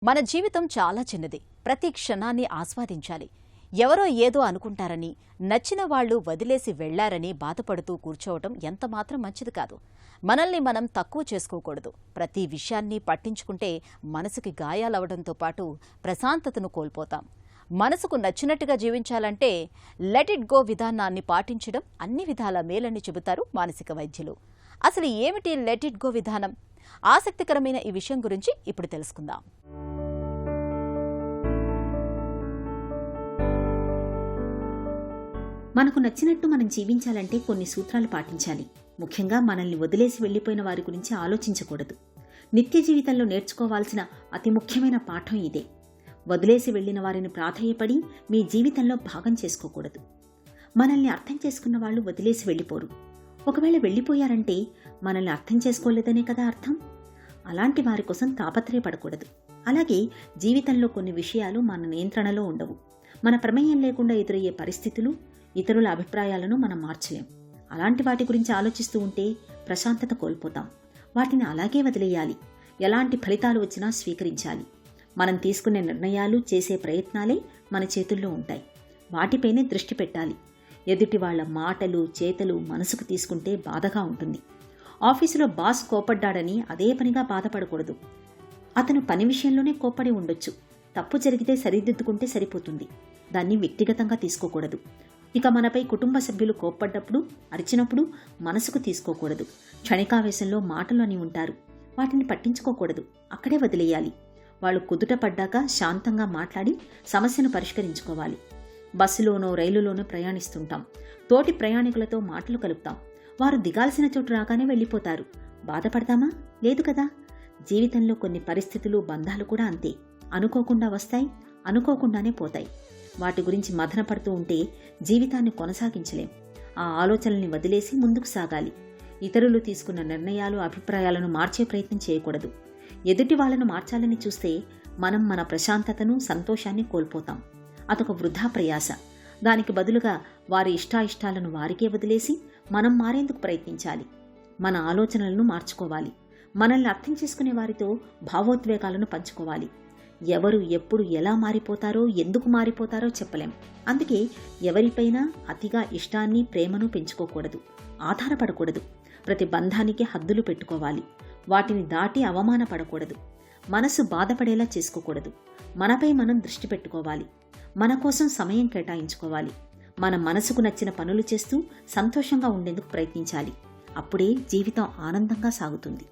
మన జీవితం చాలా చిన్నది. ప్రతి క్షణాన్ని ఆస్వాదించాలి. ఎవరో ఏదో అనుకుంటారని, నచ్చిన వాళ్లు వదిలేసి వెళ్లారని బాధపడుతూ కూర్చోవటం ఎంతమాత్రం మంచిది కాదు. మనల్ని మనం తక్కువ చేసుకోకూడదు. ప్రతి విషయాన్ని పట్టించుకుంటే మనసుకి గాయాలవడంతో పాటు ప్రశాంతతను కోల్పోతాం. మనసుకు నచ్చినట్టుగా జీవించాలంటే లెట్ ఇట్ గో విధానాన్ని పాటించడం అన్ని విధాల మేలని చెబుతారు మానసిక వైద్యులు. అసలు ఏమిటి లెట్ ఇట్ గో విధానం? ఆసక్తికరమైన ఈ విషయం గురించి ఇప్పుడు తెలుసుకుందాం. మనకు నచ్చినట్టు మనం జీవించాలంటే కొన్ని సూత్రాలు పాటించాలి. ముఖ్యంగా మనల్ని వదిలేసి వెళ్లిపోయిన వారి గురించి ఆలోచించకూడదు. నిత్య జీవితంలో నేర్చుకోవాల్సిన అతి ముఖ్యమైన పాఠం ఇదే. వదిలేసి వెళ్లిన వారిని ప్రాధేయపడి మీ జీవితంలో భాగం చేసుకోకూడదు. మనల్ని అర్థం చేసుకున్న వాళ్ళు వదిలేసి వెళ్లిపోరు. ఒకవేళ వెళ్లిపోయారంటే మనల్ని అర్థం చేసుకోలేదనే కదా అర్థం. అలాంటి వారి కోసం తాపత్రయపడకూడదు. అలాగే జీవితంలో కొన్ని విషయాలు మన నియంత్రణలో ఉండవు. మన ప్రమేయం లేకుండా ఎదురయ్యే పరిస్థితులు, ఇతరుల అభిప్రాయాలను మనం మార్చలేం. అలాంటి వాటి గురించి ఆలోచిస్తూ ఉంటే ప్రశాంతత కోల్పోతాం. వాటిని అలాగే వదిలేయాలి. ఎలాంటి ఫలితాలు వచ్చినా స్వీకరించాలి. మనం తీసుకునే నిర్ణయాలు, చేసే ప్రయత్నాలే మన చేతుల్లో ఉంటాయి. వాటిపైనే దృష్టి పెట్టాలి. ఎదుటి వాళ్ల మాటలు, చేతలు మనసుకు తీసుకుంటే బాధగా ఉంటుంది. ఆఫీసులో బాస్ కోపడ్డాడని అదే పనిగా బాధపడకూడదు. అతను పని విషయంలోనే కోప్పడి ఉండొచ్చు. తప్పు జరిగితే సరిదిద్దుకుంటే సరిపోతుంది. దాన్ని వ్యక్తిగతంగా తీసుకోకూడదు. ఇక మనపై కుటుంబ సభ్యులు కోప్పడ్డప్పుడు, అరిచినప్పుడు మనసుకు తీసుకోకూడదు. క్షణికావేశంలో మాటలు అని ఉంటారు. వాటిని పట్టించుకోకూడదు. అక్కడే వదిలేయాలి. వాళ్ళు కుదుట పడ్డాక శాంతంగా మాట్లాడి సమస్యను పరిష్కరించుకోవాలి. బస్సులోనో రైలులోనో ప్రయాణిస్తుంటాం. తోటి ప్రయాణికులతో మాటలు కలుపుతాం. వారు దిగాల్సిన చోటు రాగానే వెళ్ళిపోతారు. బాధపడతామా? లేదు కదా. జీవితంలో కొన్ని పరిస్థితులు, బంధాలు కూడా అంతే. అనుకోకుండా వస్తాయి, అనుకోకుండానే పోతాయి. వాటి గురించి మదన పడుతూ ఉంటే జీవితాన్ని కొనసాగించలేం. ఆ ఆలోచనల్ని వదిలేసి ముందుకు సాగాలి. ఇతరులు తీసుకున్న నిర్ణయాలు, అభిప్రాయాలను మార్చే ప్రయత్నం చేయకూడదు. ఎదుటి వాళ్లను మార్చాలని చూస్తే మనం మన ప్రశాంతతను, సంతోషాన్ని కోల్పోతాం. అదొక వృధా ప్రయాస. దానికి బదులుగా వారి ఇష్టాయిష్టాలను వారికే వదిలేసి మనం మారేందుకు ప్రయత్నించాలి. మన ఆలోచనలను మార్చుకోవాలి. మనల్ని అర్థం చేసుకునే వారితో భావోద్వేగాలను పంచుకోవాలి. ఎవరు ఎప్పుడు ఎలా మారిపోతారో, ఎందుకు మారిపోతారో చెప్పలేం. అందుకే ఎవరిపైనా అతిగా ఇష్టాన్ని, ప్రేమను పెంచుకోకూడదు. ఆధారపడకూడదు. ప్రతి బంధానికి హద్దులు పెట్టుకోవాలి. వాటిని దాటి అవమానపడకూడదు. మనసు బాధపడేలా చేసుకోకూడదు. మనపై మనం దృష్టి పెట్టుకోవాలి. మన కోసం సమయం కేటాయించుకోవాలి. మన మనసుకు నచ్చిన పనులు చేస్తూ సంతోషంగా ఉండేందుకు ప్రయత్నించాలి. అప్పుడే జీవితం ఆనందంగా సాగుతుంది.